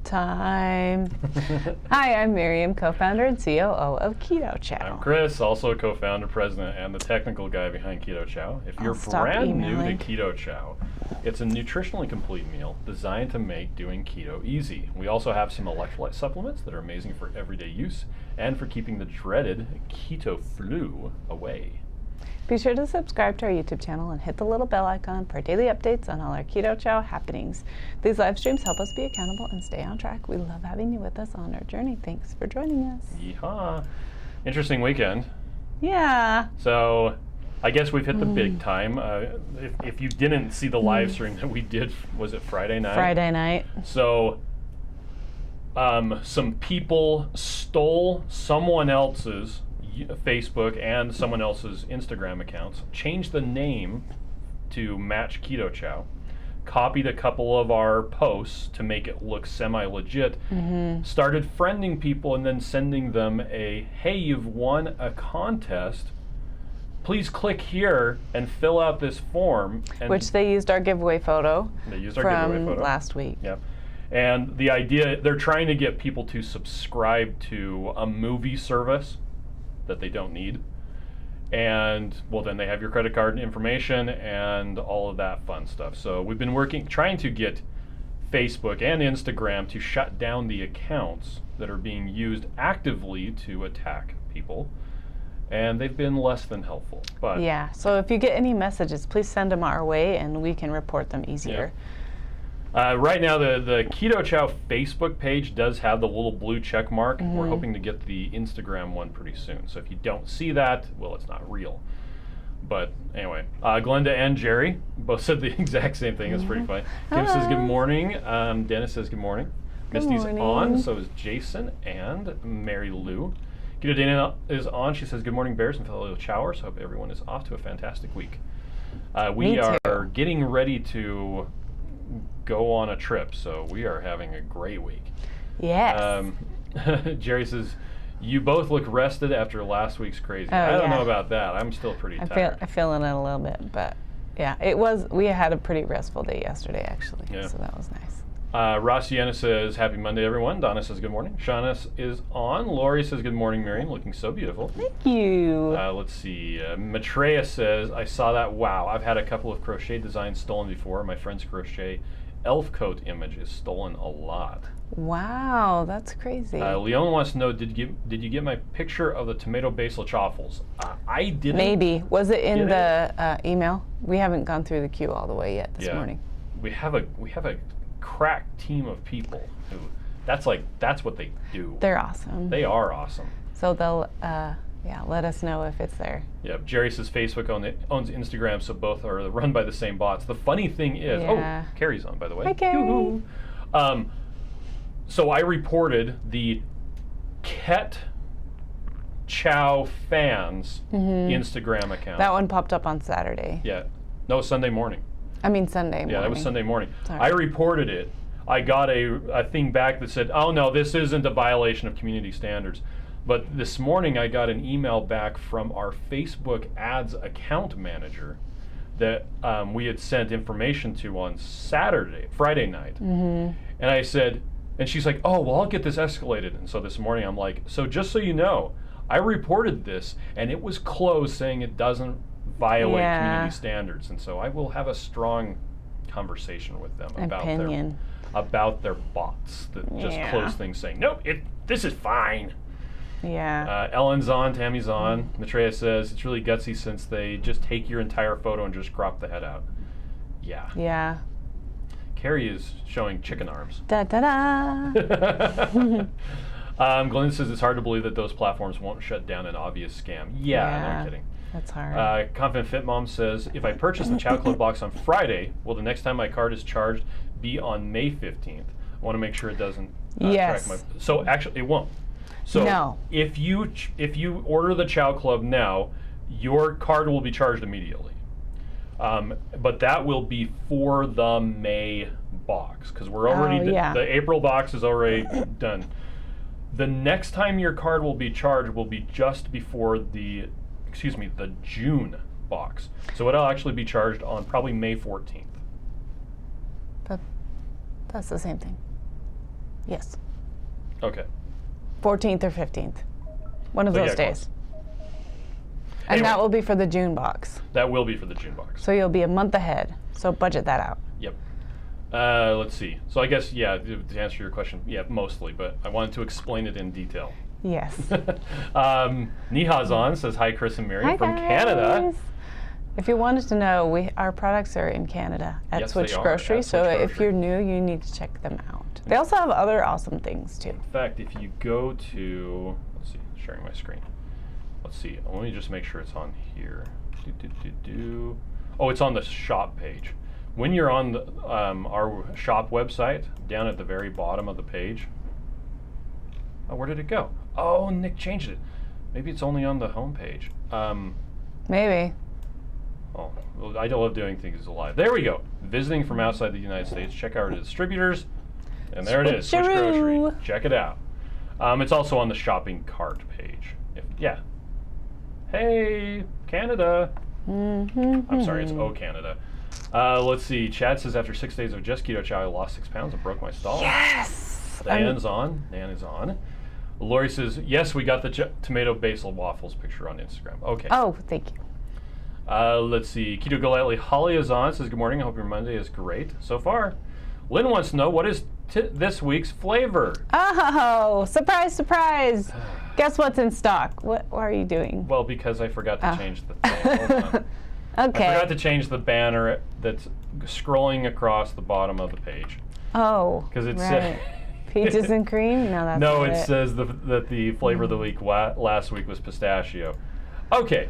Time. Hi, I'm Miriam, co-founder and COO of Keto Chow. I'm Chris, also co-founder, president, and the technical guy behind Keto Chow. If you're brand new to Keto Chow, it's a nutritionally complete meal designed to make doing keto easy. We also have some electrolyte supplements that are amazing for everyday use and for keeping the dreaded keto flu away. Be sure to subscribe to our YouTube channel and hit the little bell icon for daily updates on all our Keto Chow happenings. These live streams help us be accountable and stay on track. We love having you with us on our journey. Thanks for joining us. Yeehaw. Interesting weekend. Yeah. So I guess we've hit the big time. If you didn't see the live stream that we did, was it Friday night? Friday night. So some people stole someone else's Facebook and someone else's Instagram accounts, changed the name to match Keto Chow, copied a couple of our posts to make it look semi-legit, started friending people and then sending them a, hey, you've won a contest, please click here and fill out this form. And which they used our giveaway photo from last week. Yep. And the idea, they're trying to get people to subscribe to a movie service that they don't need, and well, then they have your credit card information and all of that fun stuff. So we've been trying to get Facebook and Instagram to shut down the accounts that are being used actively to attack people, and they've been less than helpful. But yeah, so if you get any messages, please send them our way and we can report them easier. Yeah. Right now, the Keto Chow Facebook page does have the little blue check mark. We're hoping to get the Instagram one pretty soon. So if you don't see that, well, it's not real. But anyway, Glenda and Jerry both said the exact same thing. It's pretty funny. Kim says good morning. Dennis says good morning. Misty's on. So is Jason and Mary Lou. Keto Dana is on. She says good morning, Bears and fellow Chowers. Hope everyone is off to a fantastic week. We are getting ready to go on a trip, so we are having a great week. Yes. Jerry says, you both look rested after last week's crazy. I don't know about that. I'm still pretty tired. I'm feeling it a little bit, but yeah, we had a pretty restful day yesterday, actually, so that was nice. Ross Sienna says, happy Monday, everyone. Donna says, good morning. Shauna is on. Lori says, good morning, Miriam. Looking so beautiful. Thank you. Let's see. Maitreya says, I saw that. Wow, I've had a couple of crochet designs stolen before. My friend's crochet elf coat image is stolen a lot. Wow, that's crazy. Leon wants to know, did you get my picture of the tomato basil chaffles? I didn't. Maybe. Was it in the email? We haven't gone through the queue all the way yet this morning. We have a crack team of people who that's what they do. They're awesome. They are awesome. So they'll let us know if it's there. Yeah, Jerry says Facebook owns Instagram, so both are run by the same bots. The funny thing is, Carrie's on, by the way. Hi, Carrie. So I reported the Keto Chow fans Instagram account. That one popped up on Saturday. Yeah, no, Sunday morning. I mean Sunday morning. Yeah, that was Sunday morning. Sorry. I reported it. I got a thing back that said, oh no, this isn't a violation of community standards. But this morning I got an email back from our Facebook ads account manager that we had sent information to on Friday night. And I said, and she's like, oh, well, I'll get this escalated. And so this morning I'm like, so just so you know, I reported this and it was closed saying it doesn't violate community standards. And so I will have a strong conversation with them about their bots that just close things saying, nope, this is fine. Yeah. Ellen's on, Tammy's on. Maitreya says it's really gutsy since they just take your entire photo and just crop the head out. Yeah. Yeah. Carrie is showing chicken arms. Da da da. Glenn says it's hard to believe that those platforms won't shut down an obvious scam. Yeah. No kidding. That's hard. Confident Fit Mom says, if I purchase the Chow Club box on Friday, will the next time my card is charged be on May 15th? I want to make sure it doesn't track my... So actually, it won't. So if you order the Chow Club now, your card will be charged immediately. But that will be for the May box, because we're already the April box is already done. The next time your card will be charged will be just before the June box. So it'll actually be charged on probably May 14th. That's the same thing. Yes. Okay. 14th or 15th. One of So, those yeah, days. close. And Anyway. that will be for the June box. That will be for the June box. So you'll be a month ahead. So budget that out. Yep. Let's see. So I guess, yeah, to answer your question, yeah, mostly, but I wanted to explain it in detail. Yes. Nihazan says, hi, Chris and Miriam Hi, from guys. Canada. If you wanted to know, our products are in Canada at Yes, Switch they are, Grocery. at So Switch if Grocery. you're new, you need to check them out. They also have other awesome things too. In fact, if you go to, let's see, sharing my screen. Let's see, let me just make sure it's on here. Oh, it's on the shop page. When you're on the, our shop website, down at the very bottom of the page, oh, where did it go? Oh, Nick changed it. Maybe it's only on the home page. Maybe. Oh, well, I love doing things live. There we go. Visiting from outside the United States. Check out our distributors. And there it is, Switch Grocery. Switcheroo. Check it out. It's also on the shopping cart page. Yeah. Hey, Canada. I'm sorry, it's O Canada. Let's see. Chad says, after 6 days of just Keto Chow, I lost 6 pounds and broke my stall. Yes. Diane's on. Dan is on. Lori says, yes, we got the tomato basil waffles picture on Instagram. Okay. Oh, thank you. Let's see. Keto Go Lightly. Holly is on. Says, good morning. I hope your Monday is great so far. Lynn wants to know, what is this week's flavor? Oh, surprise, surprise. Guess what's in stock? What are you doing? Well, because I forgot to change the thing. Hold on. Okay. I forgot to change the banner that's scrolling across the bottom of the page. Oh, Because it right. said... Peaches and cream? No, that's No, not it says that the flavor of the week last week was pistachio. Okay.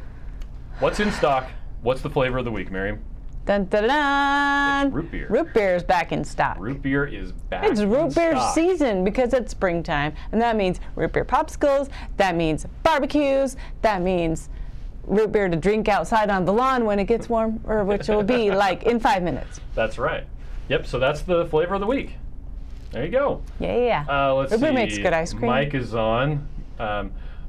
What's in stock? What's the flavor of the week, Miriam? Dun, dun, dun. It's root beer. Root beer is back in stock. Root beer is back It's in root beer stock. season because it's springtime. And that means root beer popsicles. That means barbecues. That means root beer to drink outside on the lawn when it gets warm, or which will be like in 5 minutes. That's right. Yep, so that's the flavor of the week. There you go. Yeah. Let's Root see. beer makes good ice cream. Mike is on.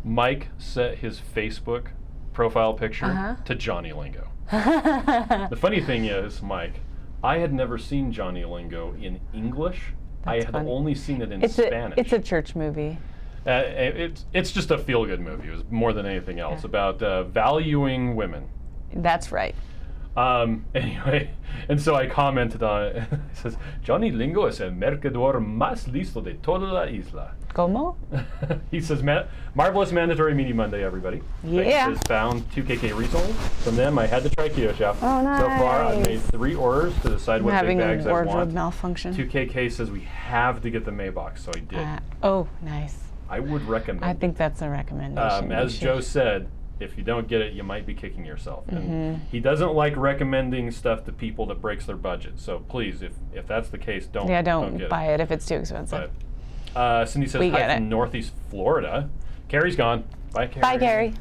Mike set his Facebook profile picture to Johnny Lingo. The funny thing is, Mike, I had never seen Johnny Lingo in English. I had funny. only seen it in It's Spanish. it's a church movie. It's just a feel-good movie. It was more than anything else about valuing women. That's right. Anyway, and so I commented on it. It says, Johnny Lingo es el mercador más listo de toda la isla. Como? He says, marvelous mandatory meeting Monday, everybody. Yeah. He says, found 2KK recently. From them, I had to try Keto Chow. Oh, nice. So far, I've made 3 orders to decide what big Having bags a I wardrobe want. malfunction. 2KK says we have to get the Maybox, so I did. Oh, nice. I would recommend I it. think that's a recommendation. As You Joe should- said, if you don't get it, you might be kicking yourself. And he doesn't like recommending stuff to people that breaks their budget. So please, if that's the case, don't don't get buy it if it's too expensive. But, Cindy says, We hi get from it. Northeast Florida. Carrie's gone. Bye, Carrie. Bye, Gary.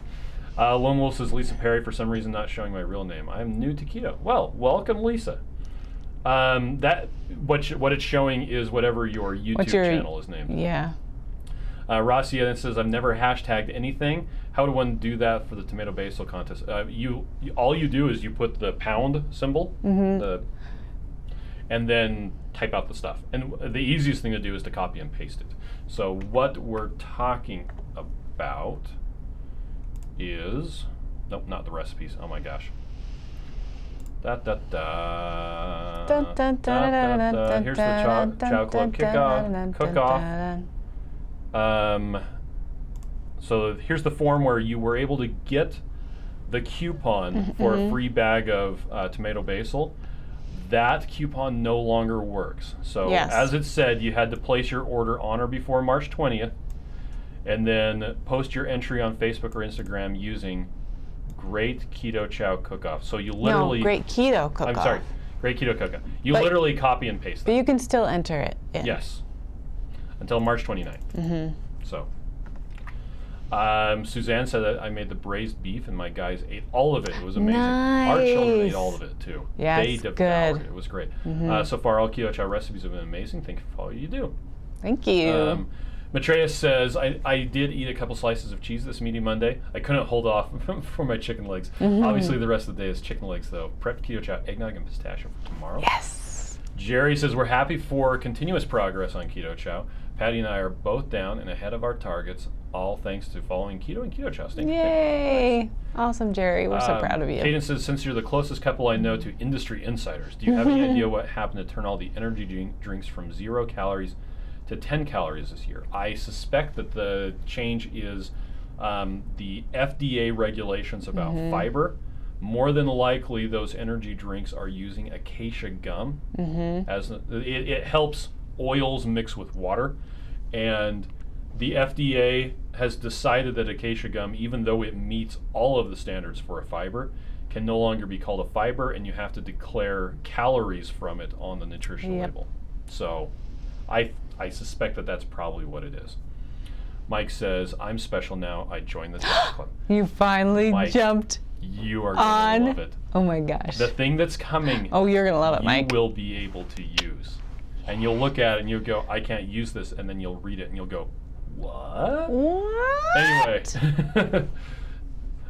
Lone Wolf says, Lisa Perry, for some reason not showing my real name. I'm new to keto. Well, welcome, Lisa. What it's showing is whatever your YouTube channel is named. Yeah. Rossi says, I've never hashtagged anything. How do one do that for the tomato basil contest? All you do is you put the pound symbol, and then type out the stuff. And the easiest thing to do is to copy and paste it. So what we're talking about is, nope, not the recipes. Oh my gosh. Here's the Chow Club cook-off. So here's the form where you were able to get the coupon for a free bag of tomato basil. That coupon no longer works. So as it said, you had to place your order on or before March 20th, and then post your entry on Facebook or Instagram using Great Keto Chow Cook-Off. So you literally... No, Great Keto Cook-Off. I'm sorry, Great Keto Cook-Off. You literally copy and paste that. But you can still enter it in. Yes. Until March 29th. So, Suzanne said that I made the braised beef and my guys ate all of it. It was amazing. Our children ate all of it too. Yes, they devoured good. it. It was great. So far, all Keto Chow recipes have been amazing. Thank you for all you do. Thank you. Matreus says, I did eat a couple slices of cheese this meaty Monday. I couldn't hold off for my chicken legs. Obviously, the rest of the day is chicken legs, though. Prepped Keto Chow eggnog and pistachio for tomorrow. Yes. Jerry says, we're happy for continuous progress on Keto Chow. Patty and I are both down and ahead of our targets, all thanks to following Keto and Keto Chow. Thank you. Yay! Awesome, Jerry. We're so proud of you. Caden says, since you're the closest couple I know to industry insiders, do you have any idea what happened to turn all the energy drinks from 0 calories to 10 calories this year? I suspect that the change is the FDA regulations about fiber. More than likely, those energy drinks are using acacia gum. As it helps oils mix with water, and the FDA has decided that acacia gum, even though it meets all of the standards for a fiber, can no longer be called a fiber, and you have to declare calories from it on the nutrition label. So I suspect that that's probably what it is. Mike says, I'm special now. I joined the Diet Club. You finally jumped You are going to love it. Oh my gosh. The thing that's coming, oh, you're going to love it, Mike. You will be able to use. And you'll look at it and you'll go, I can't use this. And then you'll read it and you'll go, what? What? Anyway.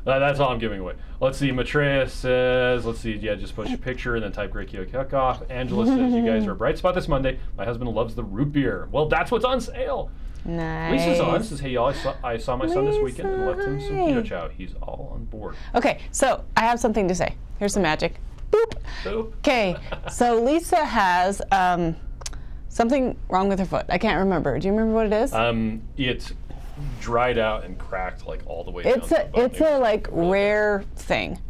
That's all I'm giving away. Let's see. Matreya says, just post your picture and then type Great Keto Cook-Off. Angela says, you guys are a bright spot this Monday. My husband loves the root beer. Well, that's what's on sale. Nice. Lisa's on. Says, hey, y'all, I saw my son this weekend and left him some Keto Chow. He's all on board. Okay, so I have something to say. Here's some magic. Boop. Boop. Okay, so Lisa has something wrong with her foot. I can't remember. Do you remember what it is? It's dried out and cracked like all the way down. It's a like rare thing,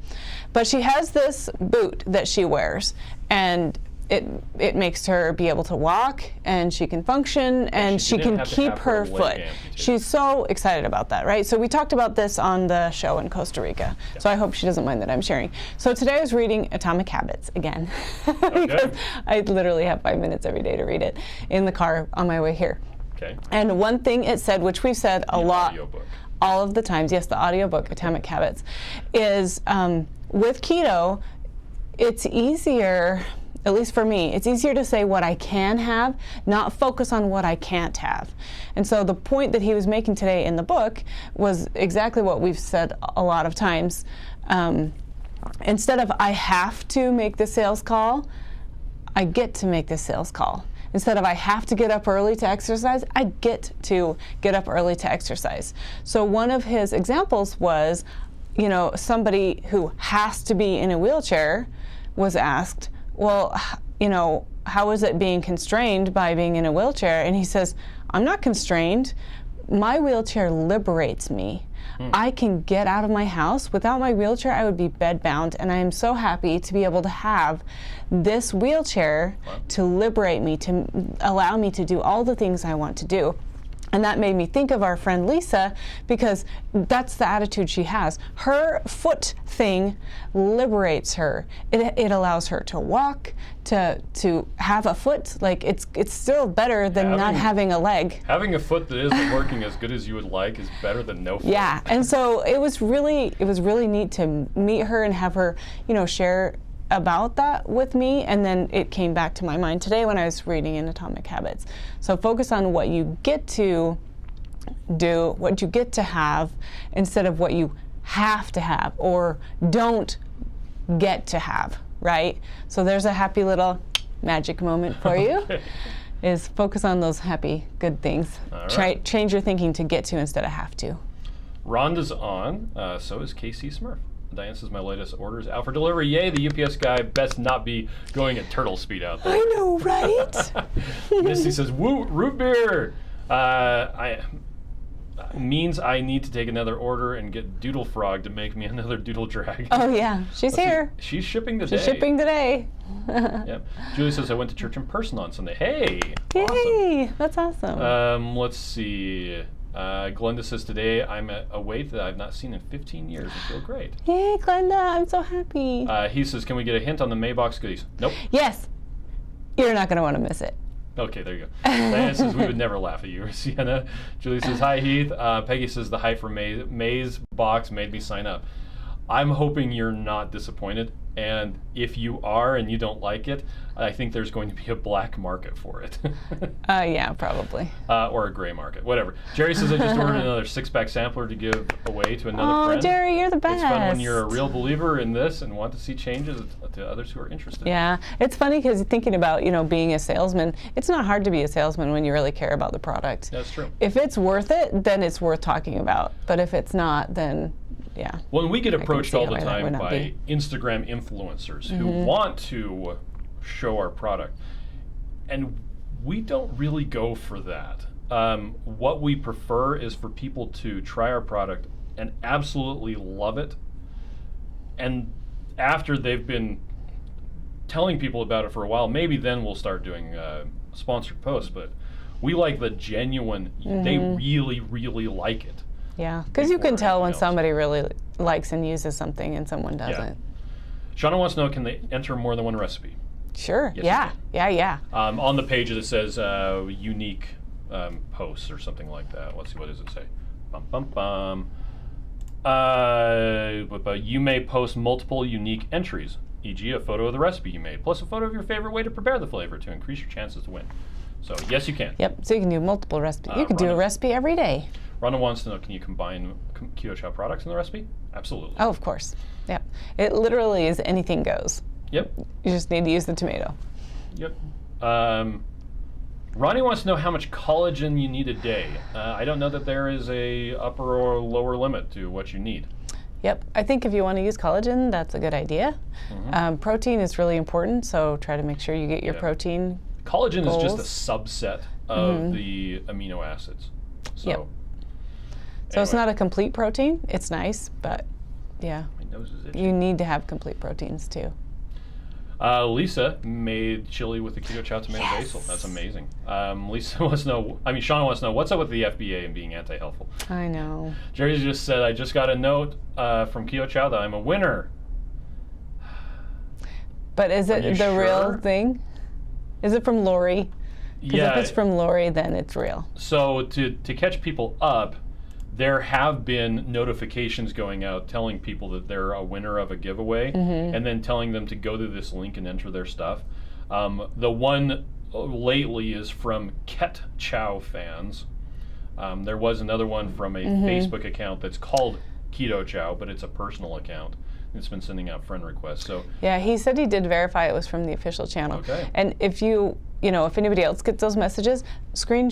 but she has this boot that she wears, and it makes her be able to walk, and she can function, and she can keep her foot. She's so excited about that, right? So we talked about this on the show in Costa Rica. Yeah. So I hope she doesn't mind that I'm sharing. So today I was reading Atomic Habits again, because I literally have 5 minutes every day to read it in the car on my way here. Okay. And one thing it said, which we've said a lot, audiobook. All of the times, yes, the audiobook, Atomic Habits, is with keto, it's easier, at least for me, it's easier to say what I can have, not focus on what I can't have. And so the point that he was making today in the book was exactly what we've said a lot of times. Instead of I have to make the sales call, I get to make the sales call. Instead of I have to get up early to exercise, I get to get up early to exercise. So one of his examples was, somebody who has to be in a wheelchair was asked, well, how is it being constrained by being in a wheelchair? And he says, I'm not constrained. My wheelchair liberates me. I can get out of my house. Without my wheelchair, I would be bedbound, and I am so happy to be able to have this wheelchair to liberate me, to allow me to do all the things I want to do. And that made me think of our friend Lisa, because that's the attitude she has. Her foot thing liberates her. It allows her to walk, to have a foot. Like it's still better than not having a leg. Having a foot that isn't working as good as you would like is better than no foot. Yeah, and so it was really neat to meet her and have her, share about that with me, and then it came back to my mind today when I was reading in Atomic Habits. So focus on what you get to do, what you get to have, instead of what you have to have or don't get to have, right? So there's a happy little magic moment for you. Is focus on those happy, good things. Right. Change your thinking to get to instead of have to. Rhonda's on, so is KC Smurf. Diane says my latest order is out for delivery. Yay, the UPS guy best not be going at turtle speed out there. I know, right? Misty says, woo, root beer. Means I need to take another order and get Doodle Frog to make me another Doodle Drag. Oh yeah, she's here. She's shipping today. She's shipping today. Yep. Julie says I went to church in person on Sunday. Hey, yay, awesome. That's awesome. Let's see. Glenda says today I'm at a weight that I've not seen in 15 years and feel great. Yay, Glenda, I'm so happy. He says, can we get a hint on the Maybox goodies? Nope. Yes. You're not going to want to miss it. Okay, there you go. Diana says we would never laugh at you, Sienna. Julie says, hi, Heath. Peggy says the Hi for Maze box made me sign up. I'm hoping you're not disappointed. And if you are and you don't like it, I think there's going to be a black market for it. Yeah, probably. Or a gray market, whatever. Jerry says I just ordered another 6-pack sampler to give away to another friend. Oh, Jerry, you're the best. It's fun when you're a real believer in this and want to see changes to others who are interested. Yeah, it's funny because thinking about, being a salesman, it's not hard to be a salesman when you really care about the product. That's true. If it's worth it, then it's worth talking about. But if it's not, then yeah. Well, we get approached all the time by by Instagram influencers who want to show our product. And we don't really go for that. What we prefer is for people to try our product and absolutely love it. And after they've been telling people about it for a while, maybe then we'll start doing sponsored posts. But we like the genuine, they really, really like it. Yeah, because you can tell when else. somebody really likes and uses something and someone doesn't. Shauna wants to know, can they enter more than one recipe? Sure. Yes, Yeah. On the page it says unique posts or something like that. Let's see, what does it say? But you may post multiple unique entries, e.g. a photo of the recipe you made, plus a photo of your favorite way to prepare the flavor to increase your chances to win. So yes, you can. Yep, so you can do multiple recipes. You could do a recipe every day. Rhonda wants to know, can you combine Keto Chow products in the recipe? Absolutely. Oh, of course. Yep. It literally is anything goes. Yep. You just need to use the tomato. Yep. Ronnie wants to know how much collagen you need a day. I don't know that there is a upper or lower limit to what you need. Yep. I think if you want to use collagen, that's a good idea. Protein is really important, so try to make sure you get your protein. Collagen goals. is just a subset of the amino acids. So, Yep. So it's not a complete protein. It's nice, but yeah. My nose is itchy. You need to have complete proteins too. Lisa made chili with the Keto Chow tomato basil. That's amazing. Lisa wants to know, Shauna wants to know, what's up with the FBA and being anti-healthful? I know. Jerry just said, I just got a note from Keto Chow that I'm a winner. But is it the real thing? Is it from Lori? Because if it's from Lori, then it's real. So to catch people up, there have been notifications going out telling people that they're a winner of a giveaway, and then telling them to go to this link and enter their stuff. The one lately is from Keto Chow fans. There was another one from a Facebook account that's called Keto Chow, but it's a personal account. It's been sending out friend requests. So yeah, he said he did verify it was from the official channel. Okay. And if if anybody else gets those messages, screen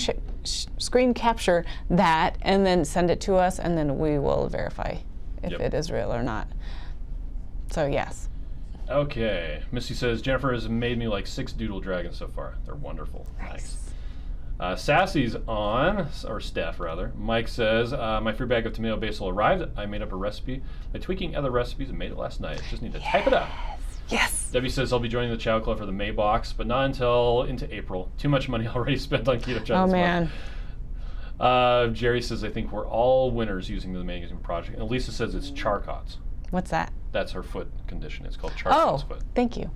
capture that and then send it to us, and then we will verify if it is real or not. So yes. Okay. Missy says, Jennifer has made me like 6 doodle dragons so far. They're wonderful. Nice. Sassy's on, or Steph rather. Mike says, my free bag of tomato basil arrived. I made up a recipe by tweaking other recipes and made it last night. Just need to type it up. Yes. Debbie says, I'll be joining the Chow Club for the May box, but not until into April. Too much money already spent on Keto Chow. Oh man. Jerry says, I think we're all winners using the magazine project. And Lisa says it's Charcot's. What's that? That's her foot condition. It's called Charcot's foot. Thank you.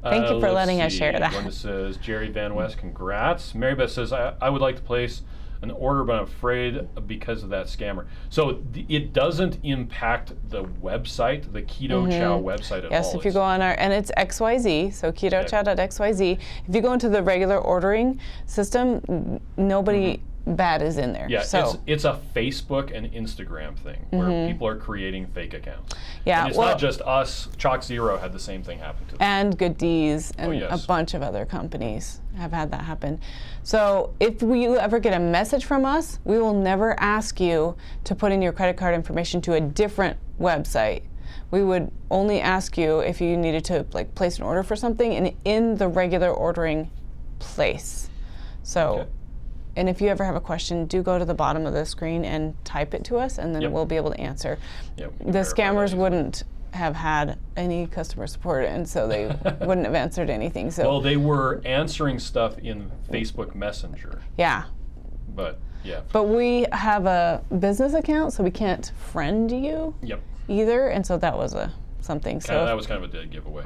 Thank you for letting us share that. Linda says, Jerry Van West, congrats. Mary Beth says, I would like to place an order, but I'm afraid because of that scammer. So it doesn't impact the website, the Keto Chow website at all. Yes, if you go on and it's XYZ, so ketochow.xyz. If you go into the regular ordering system, nobody bad is in there. Yeah, so it's a Facebook and Instagram thing where people are creating fake accounts. Yeah, and it's not just us. Chalk Zero had the same thing happen to them. And Good D's and a bunch of other companies have had that happen. So if you ever get a message from us, we will never ask you to put in your credit card information to a different website. We would only ask you if you needed to place an order for something and in the regular ordering place. So. Okay. And if you ever have a question, do go to the bottom of the screen and type it to us, and then we'll be able to answer. The scammers wouldn't have had any customer support, and so they wouldn't have answered anything. So well, they were answering stuff in Facebook Messenger. Yeah. But we have a business account, so we can't friend you either, and so that was something. So that was kind of a dead giveaway.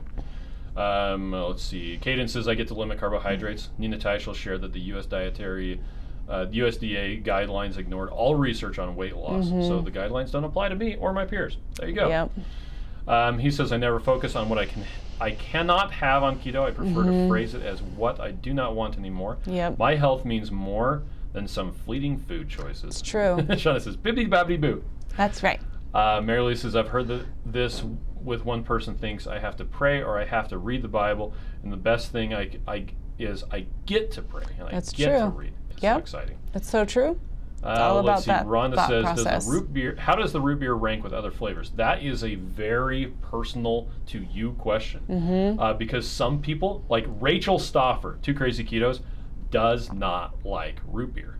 Let's see. Caden says, I get to limit carbohydrates. Nina Teishel shared that the U.S. USDA guidelines ignored all research on weight loss. So the guidelines don't apply to me or my peers. There you go. Yep. He says, I never focus on what I cannot have on keto. I prefer to phrase it as what I do not want anymore. Yep. My health means more than some fleeting food choices. It's true. Shauna says, bibbidi bobbidi boo. That's right. Mary Lee says, I've heard this with one person thinks I have to pray or I have to read the Bible, and the best thing I get to pray and That's I get to true. read. It's Yep. so exciting. It's so true. It's all about let's see. that Rhonda thought says, process. how does the root beer rank with other flavors? That is a very personal to you question. Because some people, like Rachel Stoffer, Two Crazy Ketos, does not like root beer.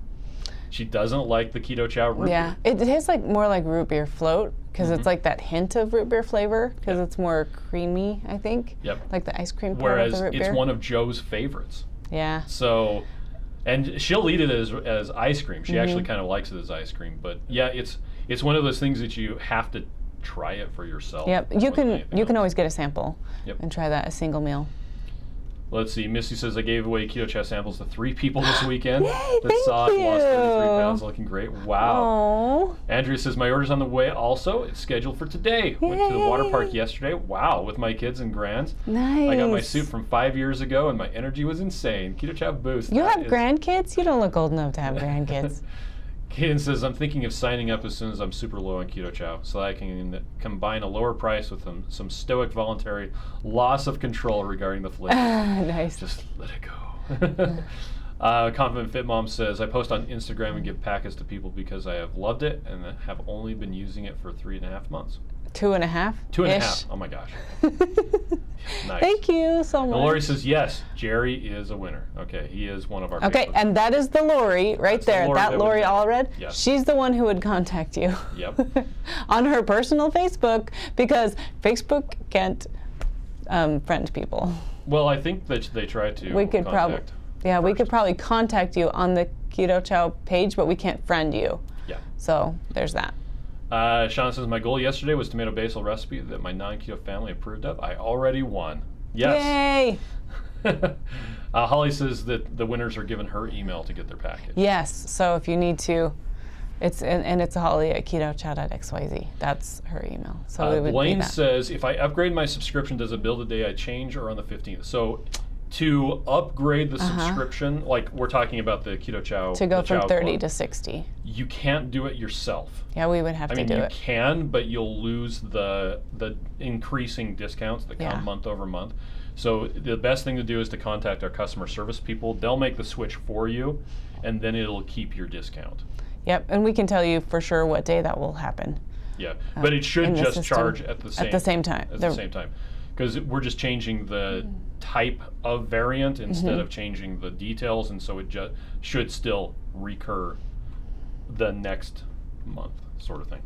She doesn't like the Keto Chow root beer. It tastes like more like root beer float because it's like that hint of root beer flavor because it's more creamy, I think. Yep. Like the ice cream part Whereas of the root it's beer. one of Joe's favorites. Yeah. So, and she'll eat it as ice cream. She actually kind of likes it as ice cream. But yeah, it's one of those things that you have to try it for yourself. Yep. more You than can anything else. always get a sample Yep. and try that a single meal. Let's see. Missy says, I gave away Keto Chow samples to 3 people this weekend. Yay, that thank saw it, lost 33 you. pounds, looking great. Wow. Oh. Andrea says, my order's on the way also. It's scheduled for today. Went to the water park yesterday. Wow, with my kids and grands. Nice. I got my suit from 5 years ago, and my energy was insane. Keto Chow boost. You That have is- grandkids? You don't look old enough to have grandkids. Kaden says, I'm thinking of signing up as soon as I'm super low on Keto Chow so that I can combine a lower price with some stoic voluntary loss of control regarding the flavor. Nice. Just let it go. Confident Fit Mom says, I post on Instagram and give packets to people because I have loved it and have only been using it for 3.5 months. 2.5? 2.5. Oh my gosh. Nice. Thank you so And much. Lori says, yes, Jerry is a winner. Okay, he is one of our Okay, Facebook- and that is the Lori right That's the there. Lori That that would- Lori Allred. Yes. She's the one who would contact you. Yep. On her personal Facebook because Facebook can't friend people. Well, I think that they try to We could probably, contact we could first. probably contact you on the Keto Chow page, but we can't friend you. Yeah. So there's that. Sean says, my goal yesterday was tomato basil recipe that my non-keto family approved of. I already won. Yes. Yay! Holly says that the winners are given her email to get their package. Yes. So if you need to, it's Holly at ketochow.xyz. That's her email. So we would Blaine need that. says, if I upgrade my subscription, does it bill the day I change or on the 15th? So to upgrade the subscription, like we're talking about the Keto Chow. To go the from Chow 30 Club, to 60. you can't do it yourself. Yeah, we would have I to mean, do you it. can, but you'll lose the increasing discounts that come Yeah. month over month. So the best thing to do is to contact our customer service people. They'll make the switch for you, and then it'll keep your discount. Yep, and we can tell you for sure what day that will happen. Yeah, but it should in the just system charge at the same time. At the same time, because we're just changing the type of variant instead of changing the details, and so it just should still recur the next month, sort of thing.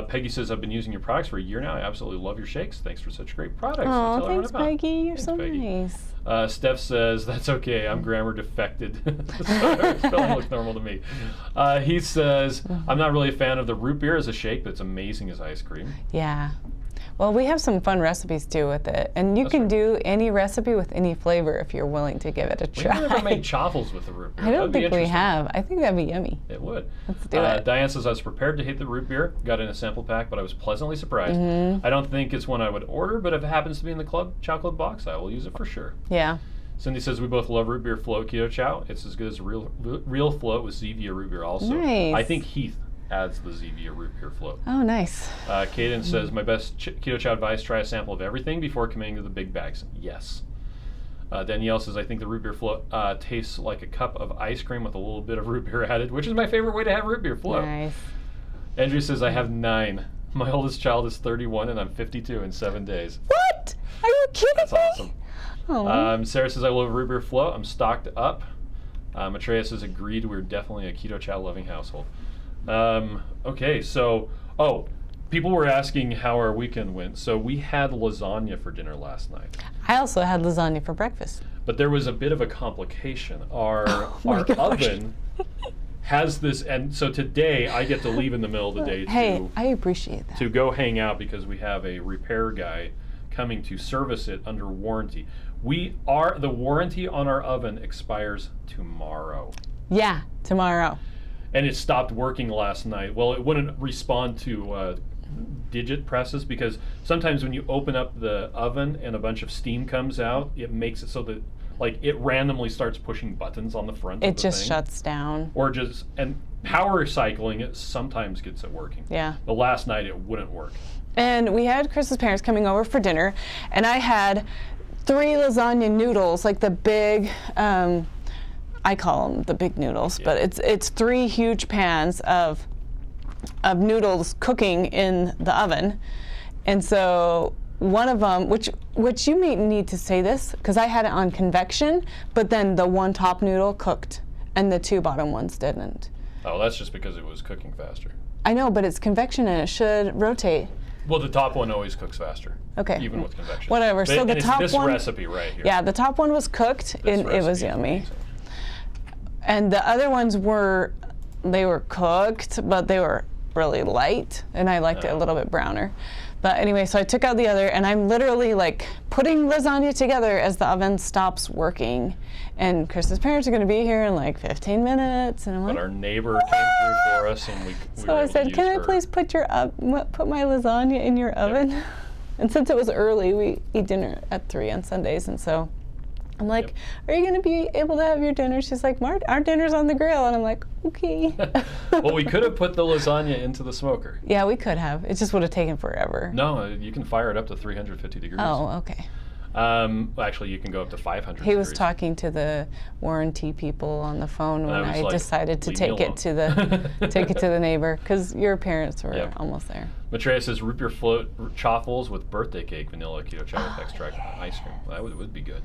Peggy says, I've been using your products for a year now. I absolutely love your shakes. Thanks for such great products. Oh, Tell everyone thanks, about it." Peggy. You're Thanks, so Peggy. nice. Steph says, that's okay, I'm grammar defected. Spelling looks normal to me. He says, I'm not really a fan of the root beer as a shake, but it's amazing as ice cream. Yeah. Well, we have some fun recipes too with it, and you That's can right. do any recipe with any flavor if you're willing to give it a We've try. never made chaffles with the root beer. I don't That'd be think we interesting. have. I think that'd be yummy. It would. Let's do it. Diane says, I was prepared to hate the root beer, got in a sample pack, but I was pleasantly surprised. Mm-hmm. I don't think it's one I would order, but if it happens to be in the club chocolate box, I will use it for sure. Yeah. Cindy says, we both love root beer float Keto Chow. It's as good as a real float with Zevia root beer also. Nice. I think Heath adds the Zevia root beer float. Oh, nice. Caden says, my best Keto Chow advice, try a sample of everything before committing to the big bags. Yes. Danielle says, I think the root beer float tastes like a cup of ice cream with a little bit of root beer added, which is my favorite way to have root beer float. Nice. Andrew says, I have 9. My oldest child is 31 and I'm 52 in 7 days. What? Are you kidding That's me? awesome. Oh. Sarah says, I love root beer float. I'm stocked up. Matreya says, agreed. We're definitely a Keto Chow loving household. Okay, so, people were asking how our weekend went. So we had lasagna for dinner last night. I also had lasagna for breakfast. But there was a bit of a complication. Our my gosh. oven has this, and so today I get to leave in the middle of the day Hey, I appreciate that. to go hang out because we have a repair guy coming to service it under warranty. The warranty on our oven expires tomorrow. Yeah, tomorrow. And it stopped working last night. Well, it wouldn't respond to digit presses, because sometimes when you open up the oven and a bunch of steam comes out, it makes it so that like it randomly starts pushing buttons on the front of It the just thing. shuts down. Or just, and power cycling it sometimes gets it working. Yeah. The last night it wouldn't work. And we had Chris's parents coming over for dinner, and I had 3 lasagna noodles, like the big, I call them the big noodles, but it's 3 huge pans of noodles cooking in the oven. And so one of them, which you may need to say this, because I had it on convection, but then the one top noodle cooked and the 2 bottom ones didn't. Oh, that's just because it was cooking faster. I know, but it's convection and it should rotate. Well, the top one always cooks faster. Okay. Even with convection. Whatever. So the it's top this one. recipe right here. Yeah, the top one was cooked and it was recipe is yummy. amazing. And the other ones were cooked, but they were really light, and I liked it a little bit browner. But anyway, so I took out the other, and I'm literally like putting lasagna together as the oven stops working. And Chris's parents are going to be here in like 15 minutes, and I'm like, But our neighbor came through for us, and we so were I able to said, use can I her. please put my lasagna in your oven? And since it was early, we eat dinner at 3 on Sundays, and so I'm like, are you going to be able to have your dinner? She's like, our dinner's on the grill. And I'm like, okay. Well, we could have put the lasagna into the smoker. Yeah, we could have. It just would have taken forever. No, you can fire it up to 350 degrees. Oh, okay. Actually, you can go up to 500 He was degrees. talking to the warranty people on the phone when I was I like, decided to "Leave me take it to the neighbor, because your parents were Yep. almost there. Matreya says root beer float chaffles with birthday cake, vanilla, keto chow with extract ice cream. That would be good.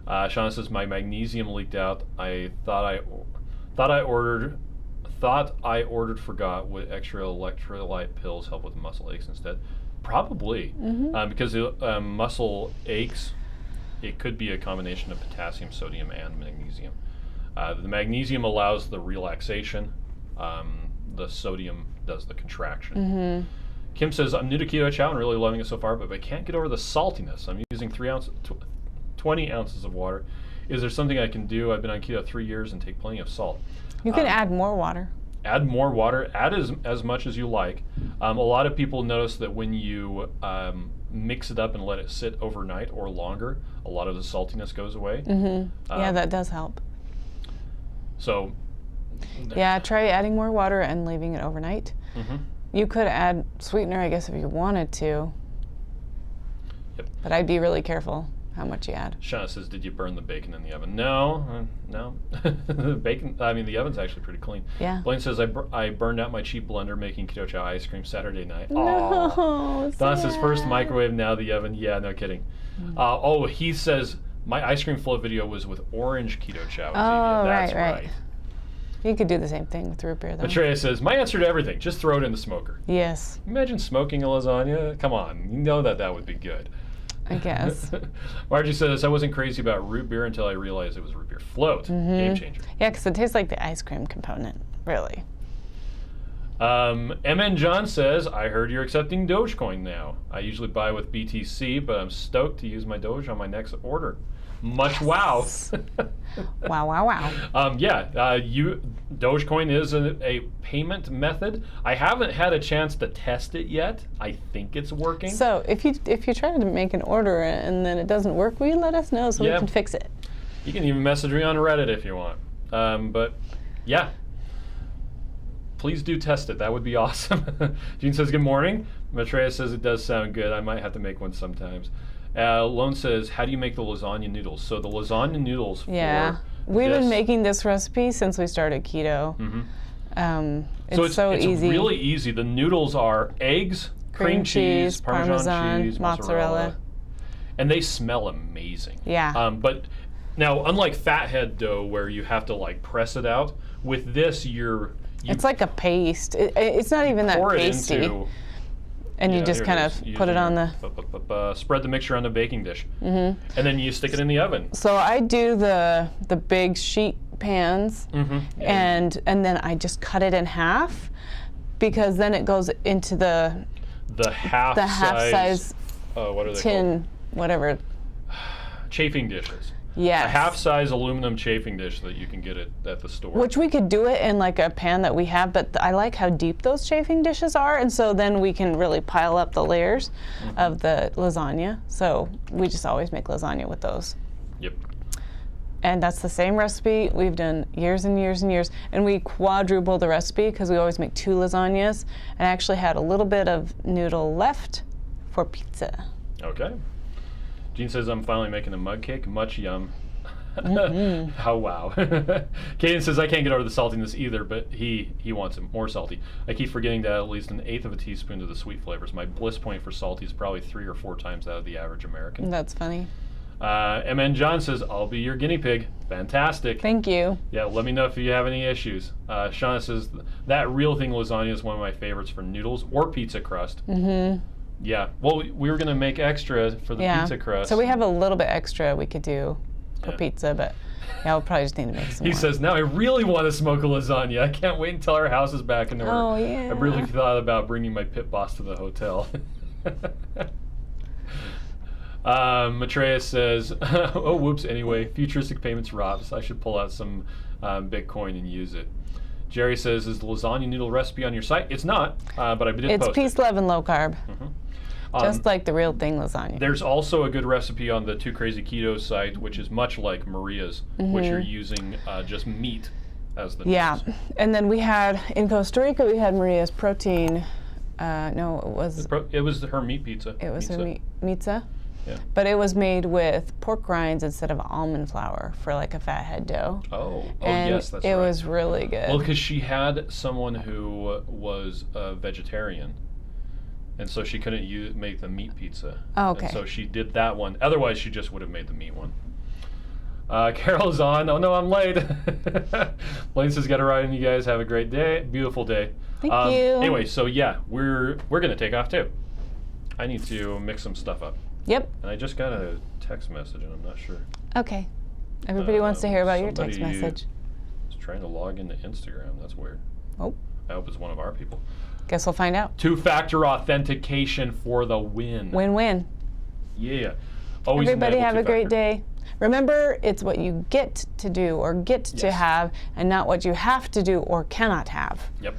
Shauna says my magnesium leaked out. I thought I ordered forgot with extra electrolyte pills help with muscle aches instead. Probably because muscle aches, it could be a combination of potassium, sodium, and magnesium. The magnesium allows the relaxation. The sodium does the contraction. Kim says I'm new to Keto Chow and really loving it so far, but I can't get over the saltiness. I'm using 20 ounces of water. Is there something I can do? I've been on keto 3 years and take plenty of salt. You can add more water. Add more water. Add as much as you like. A lot of people notice that when you mix it up and let it sit overnight or longer, a lot of the saltiness goes away. Yeah, that does help. So. Yeah, try adding more water and leaving it overnight. You could add sweetener, I guess, if you wanted to. Yep. But I'd be really careful how much you add. Shauna says, did you burn the bacon in the oven? No, no. The oven's actually pretty clean. Yeah. Blaine says, I burned out my cheap blender making Keto Chow ice cream Saturday night. No, Don says, first sad. microwave, now the oven. Yeah, no kidding. He says, my ice cream float video was with orange Keto Chow. Oh, That's right. You could do the same thing with root beer, though. Matreya says, my answer to everything, just throw it in the smoker. Yes, Imagine smoking a lasagna. Come on, you know that would be good. I guess. Margie says, I wasn't crazy about root beer until I realized it was root beer float. Game changer. Yeah, because it tastes like the ice cream component, really. MN John says, I heard you're accepting Dogecoin now. I usually buy with BTC, but I'm stoked to use my Doge on my next order. Much wow. Wow. Dogecoin is a payment method. I haven't had a chance to test it yet. I think it's working. So if you try to make an order and then it doesn't work, will you let us know so we can fix it? You can even message me on Reddit if you want. But yeah, please do test it. That would be awesome. Gene says, good morning. Matreya says it does sound good. I might have to make one sometimes. Lone says, how do you make the lasagna noodles? So the lasagna noodles we've been making this recipe since we started keto. It's it's really easy. The noodles are eggs, cream cheese, Parmesan cheese, mozzarella, and they smell amazing. Yeah. But now, unlike fathead dough where you have to like press it out, with this it's like a paste. It's not even that pasty. And you just kind of put it on the... Spread the mixture on the baking dish. And then you stick it in the oven. So I do the big sheet pans, and then I just cut it in half, because then it goes into the half size size what are they tin, called? whatever. Chafing dishes. Yes. A half-size aluminum chafing dish that you can get at the store. Which we could do it in like a pan that we have, but I like how deep those chafing dishes are, and so then we can really pile up the layers of the lasagna. So we just always make lasagna with those. Yep. And that's the same recipe we've done years and years and years. And we quadruple the recipe because we always make 2 lasagnas. And I actually had a little bit of noodle left for pizza. Okay. Jean says, I'm finally making a mug cake. Much yum. How wow. Caden says, I can't get over the saltiness either, but he wants it more salty. I keep forgetting to add at least 1/8 of a teaspoon to the sweet flavors. My bliss point for salty is probably 3 or 4 times that of the average American. That's funny. MN John says, I'll be your guinea pig. Fantastic. Thank you. Yeah, let me know if you have any issues. Shauna says, that real thing lasagna is one of my favorites for noodles or pizza crust. Yeah, well, we were going to make extra for the pizza crust. So we have a little bit extra we could do for pizza, but we'll probably just need to make some He more. says, now I really want to smoke a lasagna. I can't wait until our house is back in order. Oh, yeah. I've really thought about bringing my pit boss to the hotel. Maitreya says, oh, whoops, anyway, futuristic payments robs. I should pull out some Bitcoin and use it. Jerry says, is the lasagna noodle recipe on your site? It's not, but I did post it. It's peace, love, and low carb. Just like the real thing lasagna. There's also a good recipe on the Too Crazy Keto site, which is much like Maria's, which you're using just meat as the Yeah, base. and then we had, in Costa Rica, we had Maria's protein, no, it was her meat pizza. her pizza. Yeah. But it was made with pork rinds instead of almond flour for like a fathead dough. Oh, And yes, that's right. it was really good. Well, because she had someone who was a vegetarian, and so she couldn't make the meat pizza. Oh, okay. And so she did that one. Otherwise, she just would have made the meat one. Carol's on. Oh, no, I'm late. Blaine says, got to ride, and you guys have a great day. Beautiful day. Thank you. Anyway, so yeah, we're going to take off, too. I need to mix some stuff up. Yep. And I just got a text message, and I'm not sure. Okay. Everybody wants to hear about your text somebody message. is trying to log into Instagram. That's weird. Oh, I hope it's one of our people. guess we'll find out. 2-factor authentication for the win. Win-win. Yeah. Always Everybody enable have a great 2-factor. day. Remember, it's what you get to do or get to have, and not what you have to do or cannot have. Yep.